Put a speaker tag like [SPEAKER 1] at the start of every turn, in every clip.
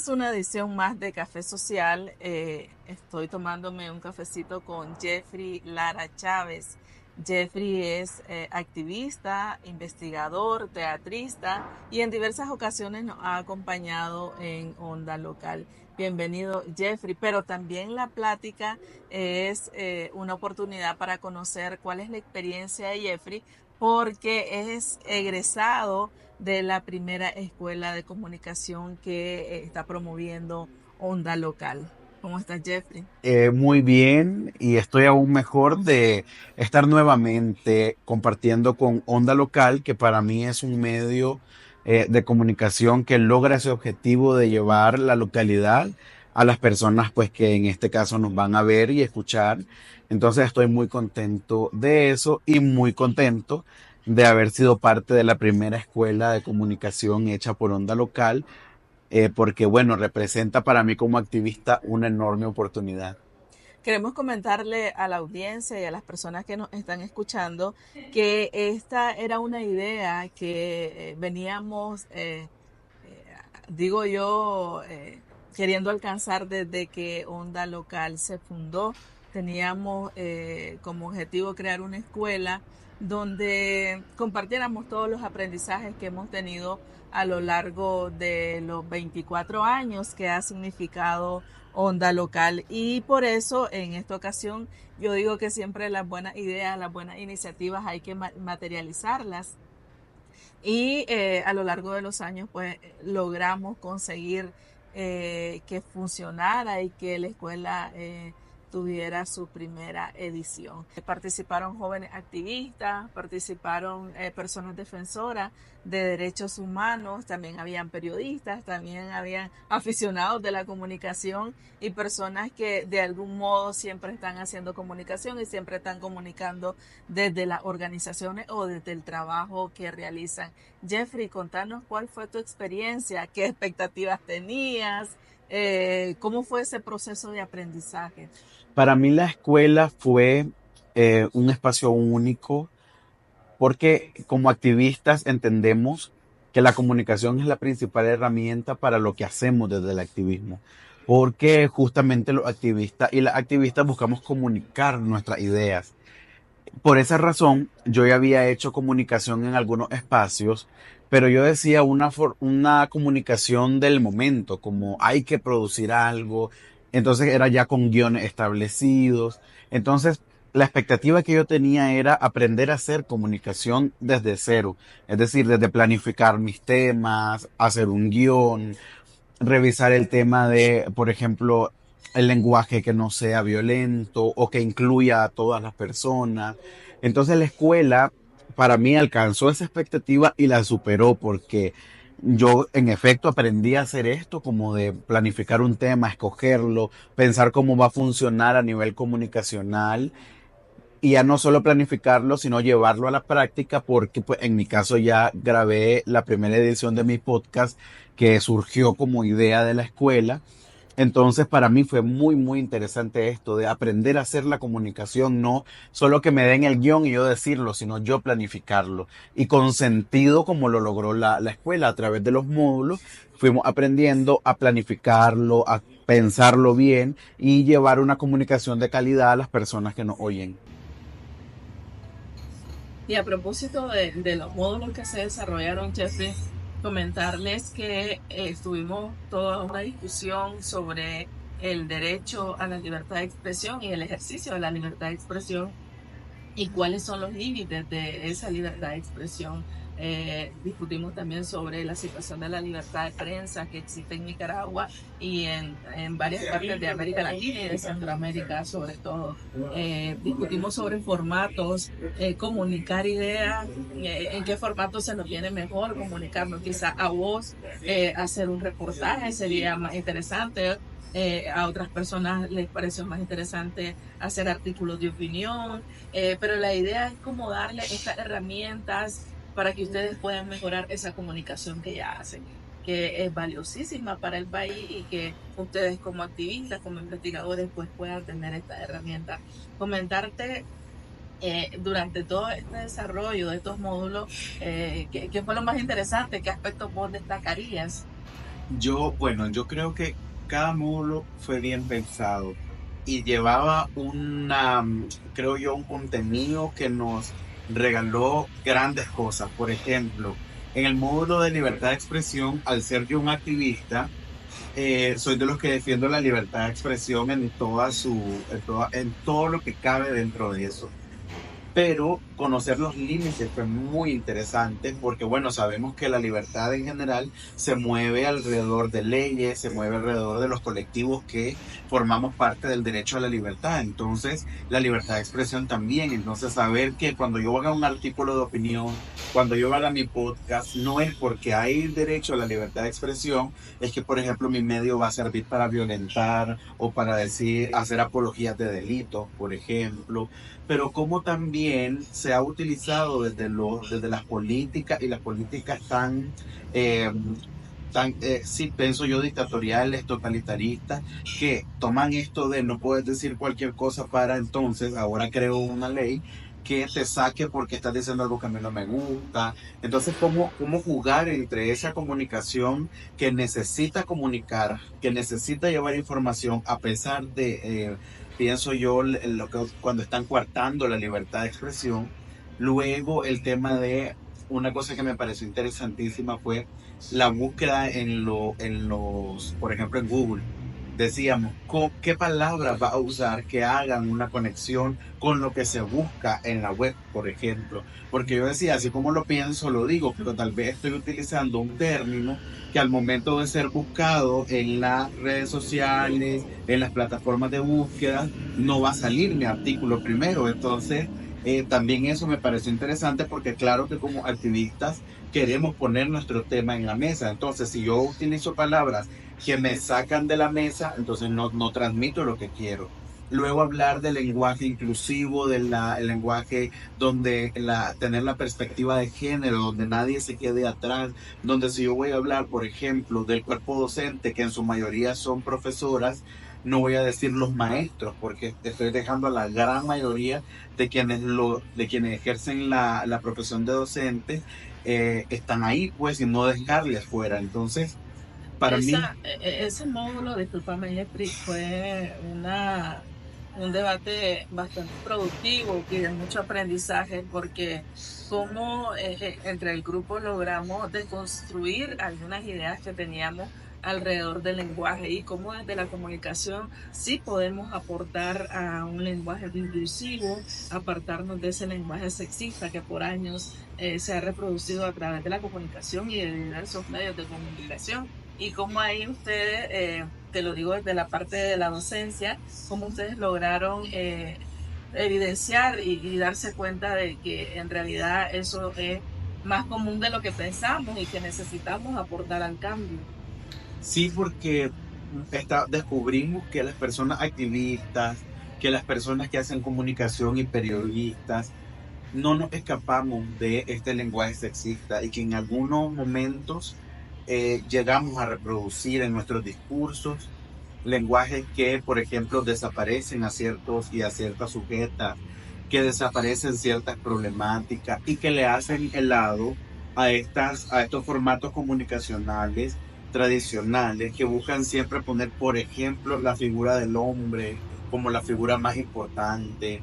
[SPEAKER 1] es una edición más de Café Social. Estoy tomándome un cafecito con Jeffrey Lara Chávez. Jeffrey es activista, investigador, teatrista y en diversas ocasiones nos ha acompañado en Onda Local. Bienvenido, Jeffrey. Pero también la plática es una oportunidad para conocer cuál es la experiencia de Jeffrey, porque es egresado de la primera escuela de comunicación que está promoviendo Onda Local. ¿Cómo estás, Jeffrey?
[SPEAKER 2] Muy bien y estoy aún mejor de estar nuevamente compartiendo con Onda Local, que para mí es un medio de comunicación que logra ese objetivo de llevar la localidad a las personas pues que en este caso nos van a ver y escuchar. Entonces estoy muy contento de eso y muy contento de haber sido parte de la primera escuela de comunicación hecha por Onda Local, porque bueno, representa para mí como activista una enorme oportunidad.
[SPEAKER 1] Queremos comentarle a la audiencia y a las personas que nos están escuchando que esta era una idea que veníamos, digo yo, queriendo alcanzar desde que Onda Local se fundó. Teníamos como objetivo crear una escuela donde compartiéramos todos los aprendizajes que hemos tenido a lo largo de los 24 años que ha significado Onda Local. Y por eso en esta ocasión yo digo que siempre las buenas ideas, las buenas iniciativas hay que materializarlas. Y a lo largo de los años, pues logramos conseguir que funcionara y que la escuela tuviera su primera edición. Participaron jóvenes activistas, participaron personas defensoras de derechos humanos, también habían periodistas, también habían aficionados de la comunicación y personas que de algún modo siempre están haciendo comunicación y siempre están comunicando desde las organizaciones o desde el trabajo que realizan. Jeffrey, contanos cuál fue tu experiencia, qué expectativas tenías, cómo fue ese proceso de aprendizaje.
[SPEAKER 2] Para mí la escuela fue un espacio único porque como activistas entendemos que la comunicación es la principal herramienta para lo que hacemos desde el activismo. Porque justamente los activistas y las activistas buscamos comunicar nuestras ideas. Por esa razón, yo ya había hecho comunicación en algunos espacios, pero yo decía una comunicación del momento, como hay que producir algo, entonces era ya con guiones establecidos. Entonces, la expectativa que yo tenía era aprender a hacer comunicación desde cero, es decir, desde planificar mis temas, hacer un guión, revisar el tema de, por ejemplo, el lenguaje que no sea violento o que incluya a todas las personas. Entonces la escuela para mí alcanzó esa expectativa y la superó porque yo en efecto aprendí a hacer esto como de planificar un tema, escogerlo, pensar cómo va a funcionar a nivel comunicacional y ya no solo planificarlo, sino llevarlo a la práctica, porque pues, en mi caso ya grabé la primera edición de mi podcast que surgió como idea de la escuela. Entonces para mí fue muy, muy interesante esto de aprender a hacer la comunicación, no solo que me den el guión y yo decirlo, sino yo planificarlo. Y con sentido como lo logró la escuela a través de los módulos, fuimos aprendiendo a planificarlo, a pensarlo bien y llevar una comunicación de calidad a las personas que nos oyen.
[SPEAKER 1] Y a propósito de los módulos que se desarrollaron, Jeffrey, comentarles que tuvimos toda una discusión sobre el derecho a la libertad de expresión y el ejercicio de la libertad de expresión y cuáles son los límites de esa libertad de expresión. Discutimos también sobre la situación de la libertad de prensa que existe en Nicaragua y en varias partes de América Latina y de Centroamérica sobre todo. Discutimos sobre formatos, comunicar ideas, en qué formato se nos viene mejor comunicarnos, quizá a vos, hacer un reportaje sería más interesante. A otras personas les pareció más interesante hacer artículos de opinión, pero la idea es como darle estas herramientas para que ustedes puedan mejorar esa comunicación que ya hacen, que es valiosísima para el país y que ustedes como activistas, como investigadores, pues puedan tener estas herramientas. Comentarte durante todo este desarrollo de estos módulos, ¿qué fue lo más interesante? ¿Qué aspectos vos destacarías?
[SPEAKER 2] Bueno, yo creo que cada módulo fue bien pensado y llevaba creo yo, un contenido que nos regaló grandes cosas. Por ejemplo, en el módulo de libertad de expresión, al ser yo un activista, soy de los que defiendo la libertad de expresión en todo lo que cabe dentro de eso. Pero conocer los límites fue muy interesante porque, bueno, sabemos que la libertad en general se mueve alrededor de leyes, se mueve alrededor de los colectivos que formamos parte del derecho a la libertad. Entonces, la libertad de expresión también. Entonces, saber que cuando yo haga un artículo de opinión, cuando yo haga mi podcast, no es porque hay derecho a la libertad de expresión, es que, por ejemplo, mi medio va a servir para violentar o para decir, hacer apologías de delitos, por ejemplo, pero como también se ha utilizado desde las políticas y las políticas eh, sí, pienso yo, dictatoriales, totalitaristas, que toman esto de no puedes decir cualquier cosa para entonces, ahora creo una ley que te saque porque estás diciendo algo que a mí no me gusta. Entonces, ¿cómo jugar entre esa comunicación que necesita comunicar, que necesita llevar información a pesar de, pienso yo, cuando están coartando la libertad de expresión? Luego, el tema de una cosa que me pareció interesantísima fue la búsqueda por ejemplo, en Google. Decíamos, ¿qué palabras va a usar que hagan una conexión con lo que se busca en la web, por ejemplo? Porque yo decía, así como lo pienso, lo digo, pero tal vez estoy utilizando un término que al momento de ser buscado en las redes sociales, en las plataformas de búsqueda, no va a salir mi artículo primero. Entonces, también eso me pareció interesante porque claro que como activistas queremos poner nuestro tema en la mesa. Entonces, si yo utilizo palabras que me sacan de la mesa, entonces no transmito lo que quiero. Luego hablar del lenguaje inclusivo, el lenguaje donde tener la perspectiva de género, donde nadie se quede atrás, donde si yo voy a hablar, por ejemplo, del cuerpo docente, que en su mayoría son profesoras, no voy a decir los maestros, porque estoy dejando a la gran mayoría de quienes ejercen la profesión de docente, están ahí, pues, y no dejarles fuera. Entonces, para mí,
[SPEAKER 1] Ese módulo, discúlpame, Jeffrey, fue un debate bastante productivo y de mucho aprendizaje porque como entre el grupo logramos deconstruir algunas ideas que teníamos alrededor del lenguaje y cómo desde la comunicación sí podemos aportar a un lenguaje inclusivo, apartarnos de ese lenguaje sexista que por años se ha reproducido a través de la comunicación y de diversos medios de comunicación. Y cómo ahí ustedes, te lo digo desde la parte de la docencia, cómo ustedes lograron evidenciar y darse cuenta de que en realidad eso es más común de lo que pensamos y que necesitamos aportar al cambio.
[SPEAKER 2] sí, porque descubrimos que las personas activistas, que las personas que hacen comunicación y periodistas, no nos escapamos de este lenguaje sexista y que en algunos momentos llegamos a reproducir en nuestros discursos lenguajes que, por ejemplo, desaparecen a ciertos y a ciertas sujetas, que desaparecen ciertas problemáticas y que le hacen helado a estos formatos comunicacionales tradicionales que buscan siempre poner, por ejemplo, la figura del hombre como la figura más importante,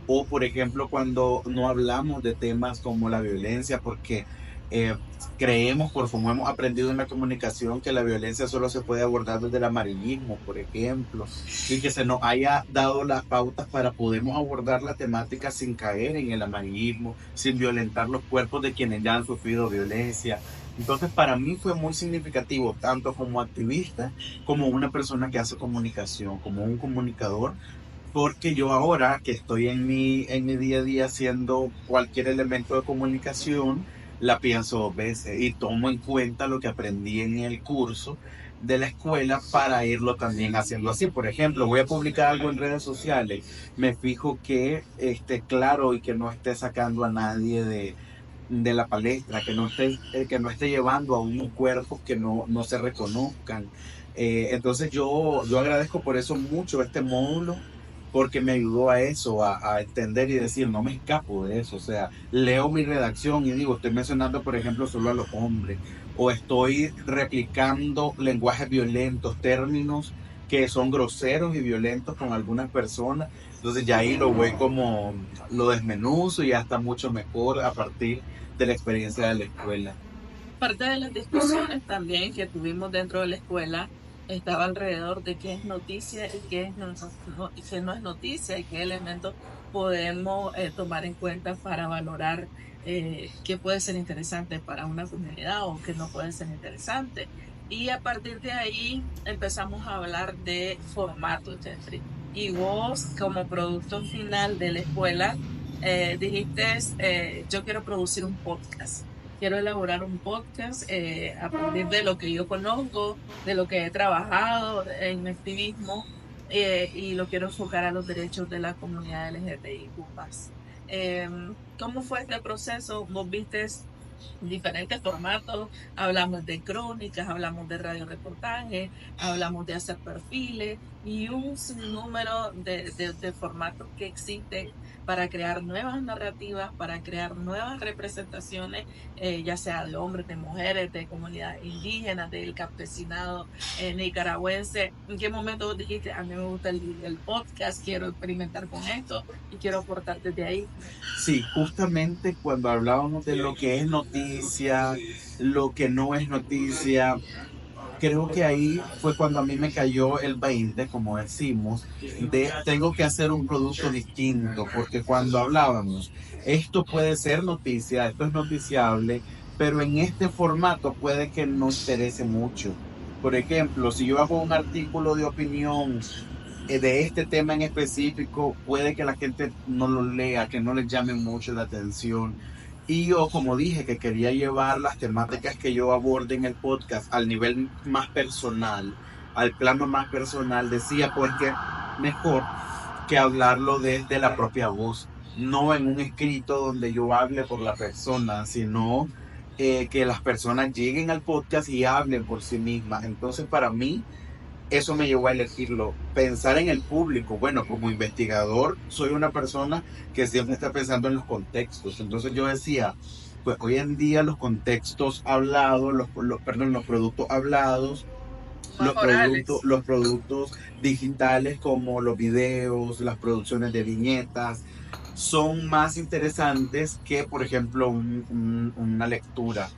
[SPEAKER 2] o por ejemplo cuando no hablamos de temas como la violencia, porque eh, creemos, por como hemos aprendido en la comunicación, que la violencia solo se puede abordar desde el amarillismo, por ejemplo, y que se nos haya dado las pautas para podemos abordar la temática sin caer en el amarillismo, sin violentar los cuerpos de quienes ya han sufrido violencia. Entonces, para mí fue muy significativo, tanto como activista, como una persona que hace comunicación, como un comunicador, porque yo ahora que estoy en mi día a día haciendo cualquier elemento de comunicación, la pienso dos veces y tomo en cuenta lo que aprendí en el curso de la escuela para irlo también haciendo así. Por ejemplo, voy a publicar algo en redes sociales, me fijo que esté claro y que no esté sacando a nadie de la palestra, que no esté llevando a unos cuerpos que no se reconozcan. Entonces yo agradezco por eso mucho este módulo, porque me ayudó a eso, a entender y decir, no me escapo de eso. O sea, leo mi redacción y digo, estoy mencionando, por ejemplo, solo a los hombres, o estoy replicando lenguajes violentos, términos que son groseros y violentos con algunas personas. Entonces ya ahí lo voy como, lo desmenuzo y ya está mucho mejor a partir de la experiencia de la escuela.
[SPEAKER 1] Parte de las discusiones también que tuvimos dentro de la escuela estaba alrededor de qué es noticia y y qué no es noticia y qué elementos podemos tomar en cuenta para valorar qué puede ser interesante para una comunidad o qué no puede ser interesante. Y a partir de ahí empezamos a hablar de formatos, Jeffrey. Y vos, como producto final de la escuela, dijiste, yo quiero producir un podcast. Quiero elaborar un podcast a partir de lo que yo conozco, de lo que he trabajado en mi activismo, y lo quiero enfocar a los derechos de la comunidad LGTBIQ+. Eh, ¿Cómo fue este proceso? ¿Vos viste diferentes formatos? Hablamos de crónicas, hablamos de radioreportaje, hablamos de hacer perfiles y un sinnúmero de formatos que existen para crear nuevas narrativas, para crear nuevas representaciones, ya sea de hombres, de mujeres, de comunidades indígenas, del campesinado nicaragüense. ¿En qué momento vos dijiste, a mí me gusta el podcast, quiero experimentar con esto y quiero aportar desde ahí?
[SPEAKER 2] Sí, justamente cuando hablábamos de lo que es noticia, lo que no es noticia, creo que ahí fue cuando a mí me cayó el 20, como decimos, de tengo que hacer un producto distinto, porque cuando hablábamos, esto puede ser noticia, esto es noticiable, pero en este formato puede que no interese mucho. Por ejemplo, si yo hago un artículo de opinión de este tema en específico, puede que la gente no lo lea, que no le llame mucho la atención. Y yo, como dije, que quería llevar las temáticas que yo aborde en el podcast al nivel más personal, al plano más personal, decía pues que mejor que hablarlo desde la propia voz, no en un escrito donde yo hable por la persona, sino que las personas lleguen al podcast y hablen por sí mismas. Entonces, para mí, eso me llevó a elegirlo, pensar en el público. Bueno, como investigador, soy una persona que siempre está pensando en los contextos. Entonces yo decía, pues hoy en día los contextos hablados, perdón, los productos hablados, los productos digitales como los videos, las producciones de viñetas, son más interesantes que, por ejemplo, una lectura.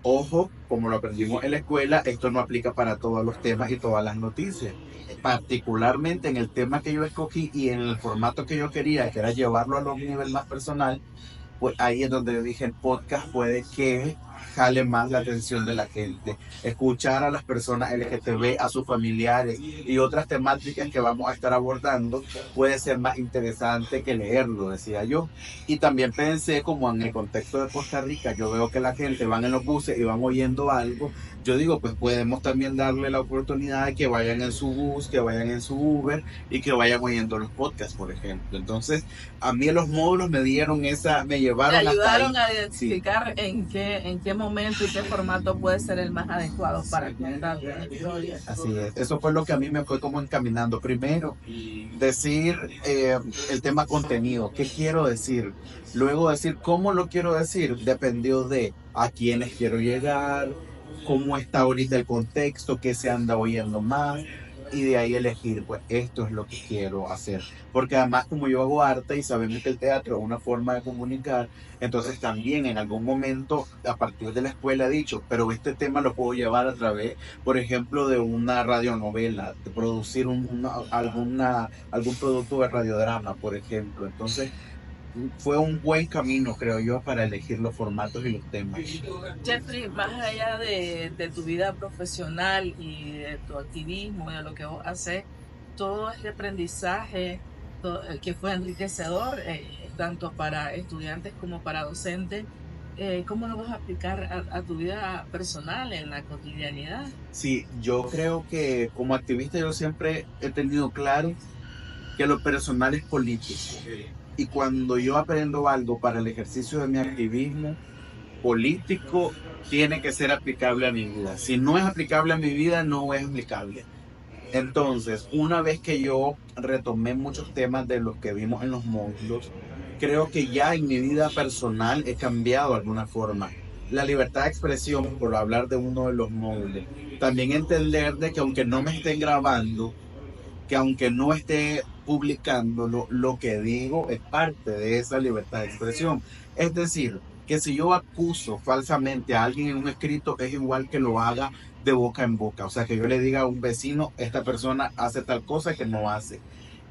[SPEAKER 2] Ojo, como lo aprendimos en la escuela, esto no aplica para todos los temas y todas las noticias. Particularmente en el tema que yo escogí y en el formato que yo quería, que era llevarlo a un nivel más personal, pues ahí es donde yo dije, el podcast puede que jale más la atención de la gente. Escuchar a las personas LGTB, a sus familiares y otras temáticas que vamos a estar abordando puede ser más interesante que leerlo, decía yo. Y también pensé como en el contexto de Costa Rica, yo veo que la gente van en los buses y van oyendo algo. Yo digo, pues podemos también darle la oportunidad de que vayan en su bus, que vayan en su Uber y que vayan oyendo los podcasts, por ejemplo. Entonces, a mí los módulos me dieron esa, me llevaron hasta ahí.
[SPEAKER 1] Ayudaron a
[SPEAKER 2] Sí,
[SPEAKER 1] identificar en qué momento y qué formato puede ser el más adecuado para contar la historia.
[SPEAKER 2] así es. Eso fue lo que a mí me fue como encaminando. Primero, decir el tema contenido, qué quiero decir. Luego decir cómo lo quiero decir, dependió de a quiénes quiero llegar, cómo está ahorita el contexto, qué se anda oyendo más. Y de ahí elegir, pues esto es lo que quiero hacer. Porque además como yo hago arte y sabemos que el teatro es una forma de comunicar, entonces también en algún momento a partir de la escuela he dicho, pero este tema lo puedo llevar a través, por ejemplo, de una radionovela, de producir algún producto de radiodrama, por ejemplo. Entonces fue un buen camino, creo yo, para elegir los formatos y los temas.
[SPEAKER 1] Jeffrey, más allá de tu vida profesional y de tu activismo y de lo que vos haces, todo este aprendizaje que fue enriquecedor, tanto para estudiantes como para docentes, ¿cómo lo vas a aplicar a tu vida personal en la cotidianidad?
[SPEAKER 2] Sí, yo creo que como activista yo siempre he tenido claro que lo personal es político. Y cuando yo aprendo algo para el ejercicio de mi activismo político, tiene que ser aplicable a mi vida. Si no es aplicable a mi vida, no es aplicable. Entonces, una vez que yo retomé muchos temas de los que vimos en los módulos, creo que ya en mi vida personal he cambiado de alguna forma. la libertad de expresión, por hablar de uno de los módulos. También entender de que aunque no me estén grabando, que aunque no esté publicando, lo que digo es parte de esa libertad de expresión. Es decir, que si yo acuso falsamente a alguien en un escrito, es igual que lo haga de boca en boca. O sea, que yo le diga a un vecino, esta persona hace tal cosa que no hace.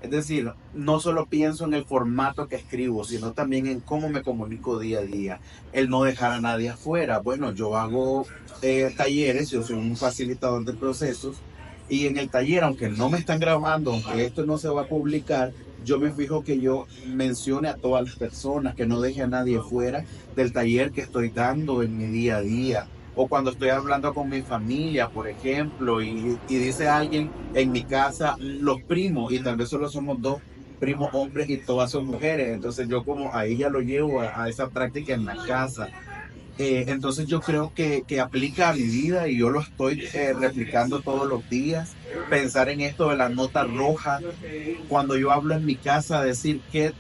[SPEAKER 2] Es decir, no solo pienso en el formato que escribo, sino también en cómo me comunico día a día. El no dejar a nadie afuera. Bueno, yo hago talleres, yo soy un facilitador de procesos y en el taller, aunque no me están grabando, aunque esto no se va a publicar, yo me fijo que yo mencione a todas las personas, que no deje a nadie fuera del taller que estoy dando en mi día a día. O cuando estoy hablando con mi familia, por ejemplo, y dice alguien en mi casa, los primos, y tal vez solo somos dos primos hombres y todas son mujeres. Entonces yo como ahí ya lo llevo a esa práctica en la casa. Entonces yo creo que aplica a mi vida y yo lo estoy replicando todos los días. Pensar en esto de la nota roja, cuando yo hablo en mi casa, decir qué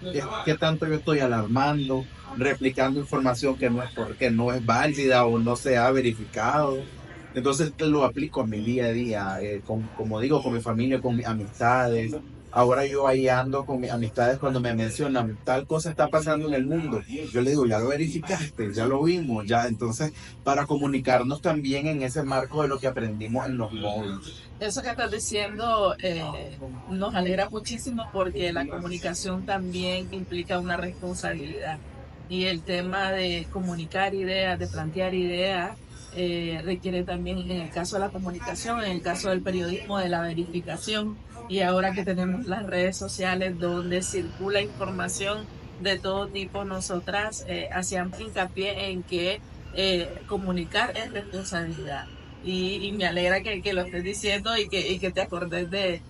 [SPEAKER 2] tanto yo estoy alarmando, replicando información que no es válida o no se ha verificado. Entonces lo aplico a mi día a día, como digo, con mi familia, con mis amistades. Ahora yo ahí ando con mis amistades cuando me mencionan tal cosa está pasando en el mundo. Yo le digo, ya lo verificaste, ya lo vimos, ya. Entonces, para comunicarnos también en ese marco de lo que aprendimos en los módulos.
[SPEAKER 1] Eso que estás diciendo nos alegra muchísimo porque la comunicación también implica una responsabilidad. Y el tema de comunicar ideas, de plantear ideas, requiere también, en el caso de la comunicación, en el caso del periodismo, de la verificación. Y ahora que tenemos las redes sociales donde circula información de todo tipo, nosotras hacíamos hincapié en que comunicar es responsabilidad. Y me alegra que lo estés diciendo y que te acordes de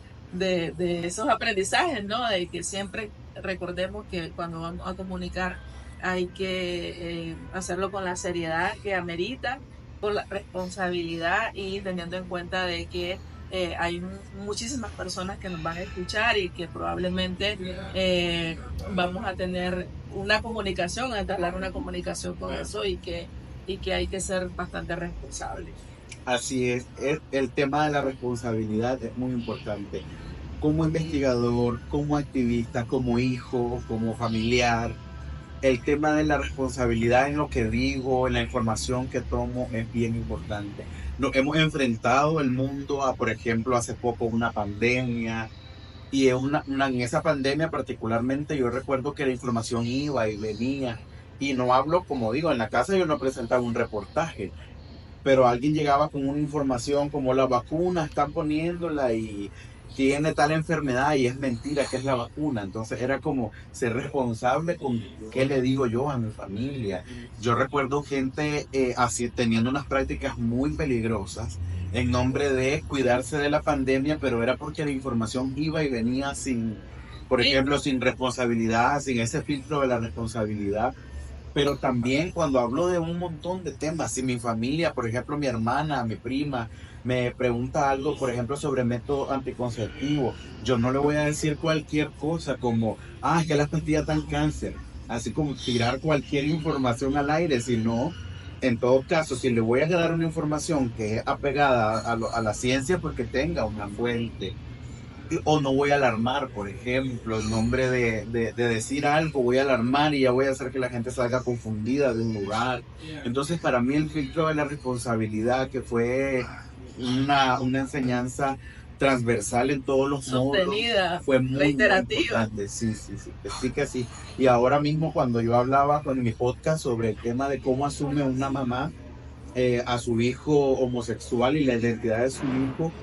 [SPEAKER 1] esos aprendizajes, ¿no? De que siempre recordemos que cuando vamos a comunicar hay que hacerlo con la seriedad que amerita, con la responsabilidad y teniendo en cuenta de que hay muchísimas personas que nos van a escuchar y que probablemente vamos a tener una comunicación, a entablar una comunicación con eso y que hay que ser bastante responsable.
[SPEAKER 2] Así es, el tema de la responsabilidad es muy importante. Como investigador, como activista, como hijo, como familiar, el tema de la responsabilidad en lo que digo, en la información que tomo, es bien importante. Nos hemos enfrentado el mundo a, por ejemplo, hace poco una pandemia, y en esa pandemia particularmente yo recuerdo que la información iba y venía, y no hablo, como digo, en la casa yo no presentaba un reportaje, pero alguien llegaba con una información como la vacuna, están poniéndola y tiene tal enfermedad y es mentira que es la vacuna. Entonces era como ser responsable con qué le digo yo a mi familia. Yo recuerdo gente así teniendo unas prácticas muy peligrosas en nombre de cuidarse de la pandemia, pero era porque la información iba y venía sin, por ejemplo, sin responsabilidad, sin ese filtro de la responsabilidad. Pero también cuando hablo de un montón de temas, si mi familia, por ejemplo, mi hermana, mi prima, me pregunta algo, por ejemplo, sobre método anticonceptivo, yo no le voy a decir cualquier cosa como, es que las pastillas dan cáncer, así como tirar cualquier información al aire, sino, en todo caso, si le voy a dar una información que es apegada a la ciencia, porque tenga una fuente o no voy a alarmar, por ejemplo, en nombre de decir algo, voy a alarmar y ya voy a hacer que la gente salga confundida de un lugar. Entonces, para mí el filtro de la responsabilidad, que fue una enseñanza transversal en todos los módulos, fue muy importante. Sí, sí, sí, sí que sí. Y ahora mismo cuando yo hablaba con mi podcast sobre el tema de cómo asume una mamá a su hijo homosexual y la identidad de su hijo,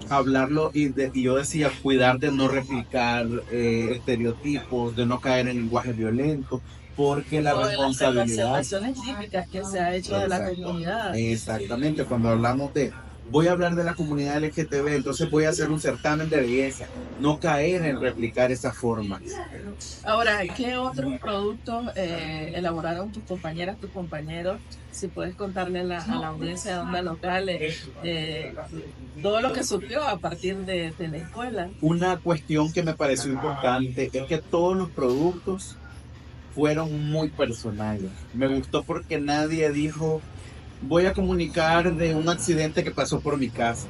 [SPEAKER 2] hablarlo y yo decía cuidar de no replicar estereotipos, de no caer en lenguaje violento, porque la responsabilidad...
[SPEAKER 1] Las típicas que se ha hecho de la comunidad.
[SPEAKER 2] Exactamente, cuando hablamos de... Voy a hablar de la comunidad LGTB, entonces voy a hacer un certamen de belleza, no caer en replicar esa forma.
[SPEAKER 1] Ahora, ¿qué otros productos elaboraron tus compañeras, tus compañeros? Si puedes contarle a la audiencia de Onda Local todo lo que surgió a partir de la escuela.
[SPEAKER 2] Una cuestión que me pareció importante es que todos los productos fueron muy personales. Me gustó porque nadie dijo, voy a comunicar de un accidente que pasó por mi casa.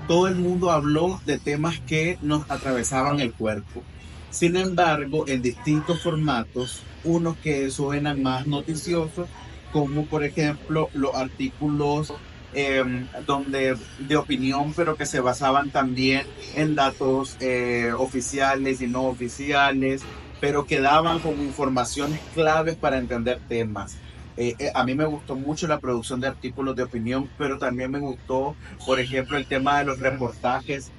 [SPEAKER 2] Todo el mundo habló de temas que nos atravesaban el cuerpo. Sin embargo, en distintos formatos, unos que suenan más noticiosos, como por ejemplo los artículos de opinión, pero que se basaban también en datos oficiales y no oficiales, pero que daban como informaciones claves para entender temas. A mí me gustó mucho la producción de artículos de opinión, pero también me gustó, por ejemplo, el tema de los reportajes,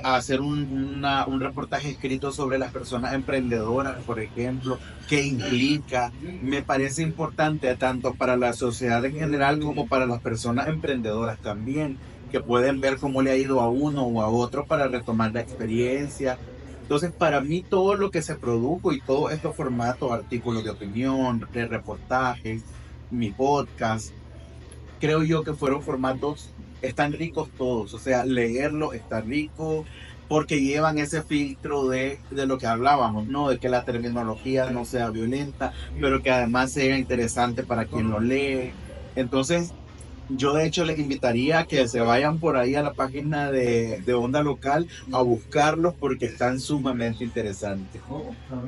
[SPEAKER 2] hacer un reportaje escrito sobre las personas emprendedoras, por ejemplo, qué implica. Me parece importante tanto para la sociedad en general como para las personas emprendedoras también, que pueden ver cómo le ha ido a uno o a otro para retomar la experiencia. Entonces, para mí todo lo que se produjo y todos estos formatos, artículos de opinión, de reportajes, mi podcast, creo yo que fueron formatos, están ricos todos, o sea, leerlo está rico porque llevan ese filtro de lo que hablábamos, ¿no? De que la terminología no sea violenta, pero que además sea interesante para quien lo lee. Entonces, yo de hecho les invitaría a que se vayan por ahí a la página de Onda Local a buscarlos porque están sumamente interesantes.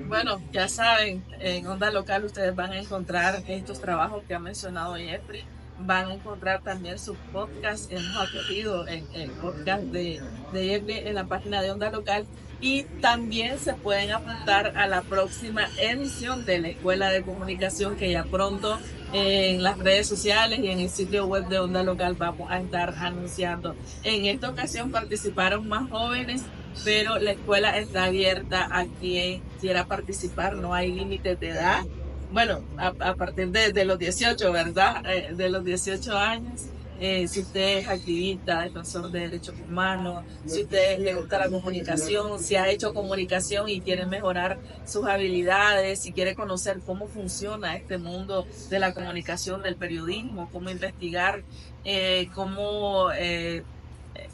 [SPEAKER 1] Bueno, ya saben, en Onda Local ustedes van a encontrar estos trabajos que ha mencionado Jeffrey. Van a encontrar también su podcast. Hemos acogido el podcast de Jeffrey en la página de Onda Local. Y también se pueden apuntar a la próxima edición de la Escuela de Comunicación, que ya pronto en las redes sociales y en el sitio web de Onda Local vamos a estar anunciando. En esta ocasión participaron más jóvenes, pero la escuela está abierta a quien quiera participar, no hay límites de edad. Bueno, a partir de los 18, ¿verdad? De los 18 años. Si usted es activista, defensor de derechos humanos, si usted le gusta la comunicación, si ha hecho comunicación y quiere mejorar sus habilidades, si quiere conocer cómo funciona este mundo de la comunicación, del periodismo, cómo investigar, cómo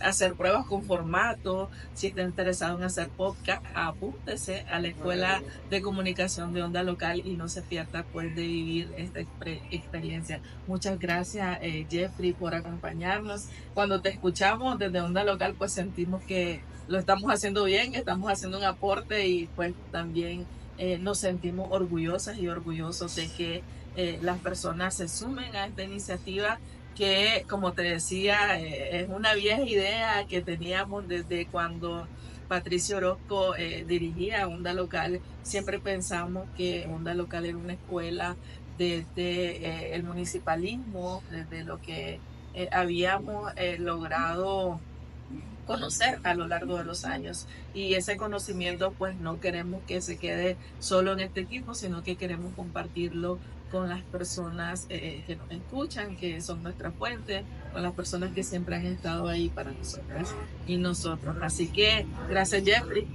[SPEAKER 1] hacer pruebas con formato, si está interesado en hacer podcast, apúntese a la Escuela de Comunicación de Onda Local y no se pierda pues de vivir esta experiencia. Muchas gracias Jeffrey por acompañarnos. Cuando te escuchamos desde Onda Local pues sentimos que lo estamos haciendo bien, estamos haciendo un aporte y pues también nos sentimos orgullosas y orgullosos de que las personas se sumen a esta iniciativa que, como te decía, es una vieja idea que teníamos desde cuando Patricio Orozco dirigía Onda Local. Siempre pensamos que Onda Local era una escuela desde el municipalismo, desde lo que habíamos logrado conocer a lo largo de los años, y ese conocimiento pues no queremos que se quede solo en este equipo, sino que queremos compartirlo con las personas que nos escuchan, que son nuestra fuente, con las personas que siempre han estado ahí para nosotras y nosotros. Así que gracias Jeffrey.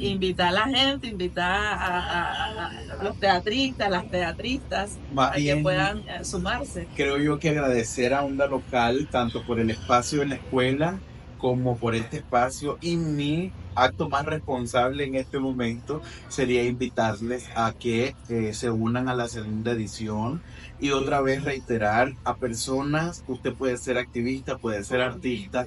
[SPEAKER 1] Invita a la gente, invita a los teatristas, las teatristas, a que puedan sumarse.
[SPEAKER 2] Creo yo que agradecer a Onda Local tanto por el espacio en la escuela como por este espacio, y mi acto más responsable en este momento sería invitarles a que se unan a la segunda edición, y otra vez reiterar a personas, usted puede ser activista, puede ser artista,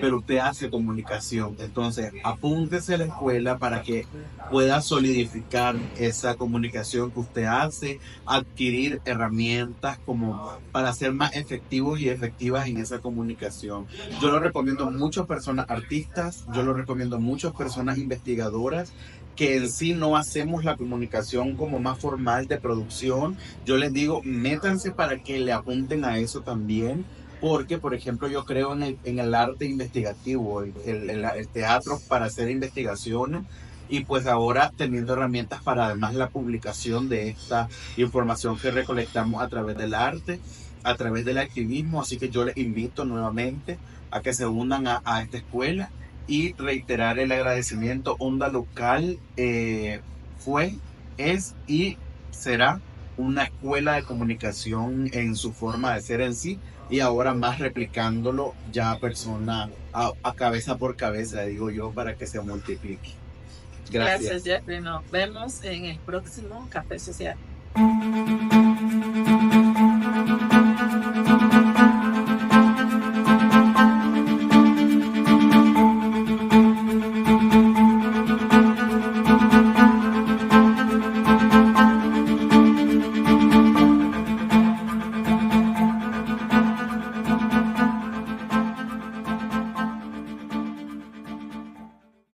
[SPEAKER 2] pero usted hace comunicación. Entonces, apúntese a la escuela para que pueda solidificar esa comunicación que usted hace, adquirir herramientas como para ser más efectivos y efectivas en esa comunicación. Yo lo recomiendo a muchas personas artistas, yo lo recomiendo a muchas personas investigadoras que en sí no hacemos la comunicación como más formal de producción. Yo les digo, métanse para que le apunten a eso también. Porque, por ejemplo, yo creo en el arte investigativo, el teatro para hacer investigaciones, y pues ahora teniendo herramientas para además la publicación de esta información que recolectamos a través del arte, a través del activismo. Así que yo les invito nuevamente a que se unan a esta escuela, y reiterar el agradecimiento. Onda Local fue, es y será una escuela de comunicación en su forma de ser en sí, y ahora más replicándolo ya persona a cabeza por cabeza, digo yo, para que se multiplique.
[SPEAKER 1] Gracias Jeffrey, nos vemos en el próximo Café Social.